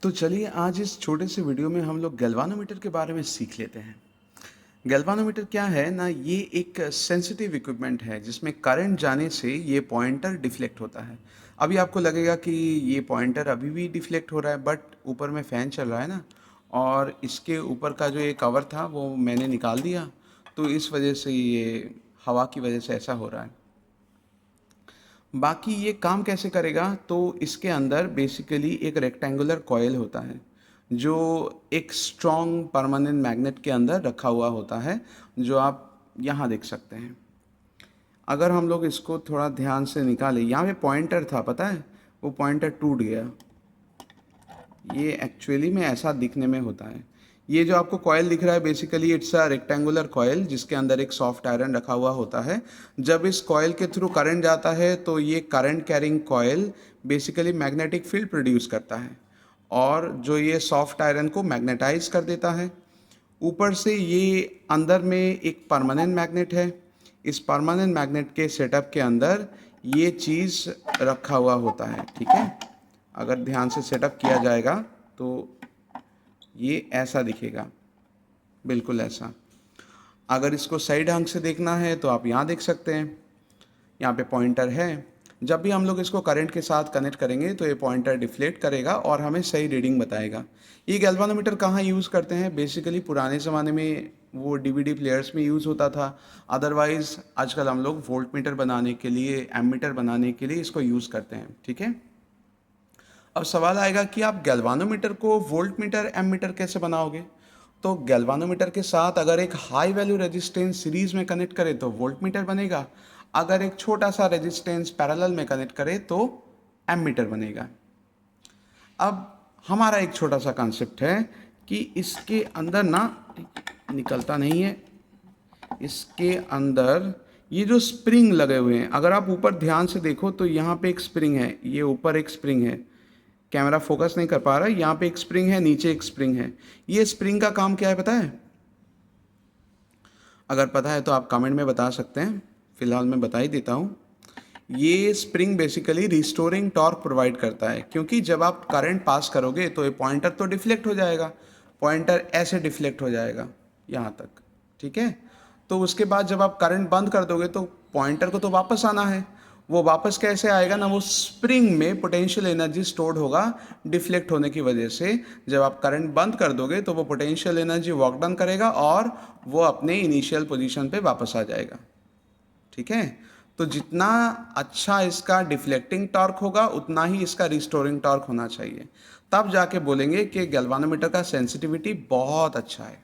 तो चलिए आज इस छोटे से वीडियो में हम लोग गैल्वानोमीटर के बारे में सीख लेते हैं। गैल्वानोमीटर क्या है ना, ये एक सेंसिटिव इक्विपमेंट है जिसमें करंट जाने से ये पॉइंटर डिफ्लेक्ट होता है। अभी आपको लगेगा कि ये पॉइंटर अभी भी डिफ्लेक्ट हो रहा है, बट ऊपर में फ़ैन चल रहा है ना, और इसके ऊपर का जो ये कवर था वो मैंने निकाल दिया, तो इस वजह से ये हवा की वजह से ऐसा हो रहा है। बाकी ये काम कैसे करेगा, तो इसके अंदर बेसिकली एक रेक्टेंगुलर कॉइल होता है जो एक स्ट्रॉन्ग परमानेंट मैग्नेट के अंदर रखा हुआ होता है, जो आप यहाँ देख सकते हैं। अगर हम लोग इसको थोड़ा ध्यान से निकालें, यहाँ पे पॉइंटर था, पता है, वो पॉइंटर टूट गया। ये एक्चुअली में ऐसा दिखने में होता है। ये जो आपको कॉयल दिख रहा है basically it's a rectangular coil जिसके अंदर एक सॉफ्ट आयरन रखा हुआ होता है। जब इस कॉयल के थ्रू करंट जाता है तो ये current carrying coil basically magnetic field produce करता है और जो ये सॉफ्ट आयरन को मैग्नेटाइज कर देता है। ऊपर से ये अंदर में एक परमानेंट मैग्नेट है। इस परमानेंट मैग्नेट के सेटअप के अंदर ये चीज़ रखा हुआ होता है, ठीक है। अगर ध्यान से सेटअप किया जाएगा तो ये ऐसा दिखेगा, बिल्कुल ऐसा। अगर इसको सही ढंग से देखना है तो आप यहाँ देख सकते हैं, यहाँ पे पॉइंटर है। जब भी हम लोग इसको करंट के साथ कनेक्ट करेंगे तो ये पॉइंटर डिफ्लेक्ट करेगा और हमें सही रीडिंग बताएगा। ये गैल्वानोमीटर कहाँ यूज़ करते हैं, बेसिकली पुराने ज़माने में वो डीवीडी प्लेयर्स में यूज़ होता था। अदरवाइज़ आजकल हम लोग वोल्ट मीटर बनाने के लिए, एमीटर बनाने के लिए इसको यूज़ करते हैं, ठीक है। अब सवाल आएगा कि आप गैल्वानोमीटर को वोल्ट मीटर एमीटर कैसे बनाओगे। तो गैल्वानोमीटर के साथ अगर एक हाई वैल्यू रेजिस्टेंस सीरीज में कनेक्ट करें तो वोल्ट मीटर बनेगा। अगर एक छोटा सा रेजिस्टेंस पैरेलल में कनेक्ट करें तो एमीटर बनेगा। अब हमारा एक छोटा सा कॉन्सेप्ट है कि इसके अंदर ना, निकलता नहीं है, इसके अंदर ये जो स्प्रिंग लगे हुए हैं, अगर आप ऊपर ध्यान से देखो तो यहाँ पे एक स्प्रिंग है, ये ऊपर एक स्प्रिंग है। कैमरा फोकस नहीं कर पा रहा है, यहाँ पे एक स्प्रिंग है, नीचे एक स्प्रिंग है। ये स्प्रिंग का काम क्या है पता है? अगर पता है तो आप कमेंट में बता सकते हैं, फिलहाल मैं बता ही देता हूँ। ये spring basically restoring torque provide करता है, क्योंकि जब आप करंट पास करोगे तो ये पॉइंटर तो डिफ्लेक्ट हो जाएगा, पॉइंटर ऐसे डिफ्लेक्ट हो जाएगा यहाँ तक, ठीक है। तो उसके बाद जब आप करंट बंद कर दोगे तो पॉइंटर को तो वापस आना है। वो वापस कैसे आएगा ना, वो स्प्रिंग में पोटेंशियल एनर्जी स्टोर्ड होगा डिफ्लेक्ट होने की वजह से। जब आप करंट बंद कर दोगे तो वो पोटेंशियल एनर्जी वर्क डन करेगा और वो अपने इनिशियल पोजीशन पे वापस आ जाएगा, ठीक है। तो जितना अच्छा इसका डिफ्लेक्टिंग टॉर्क होगा उतना ही इसका रिस्टोरिंग टॉर्क होना चाहिए, तब जाके बोलेंगे कि गैल्वानोमीटर का सेंसिटिविटी बहुत अच्छा है।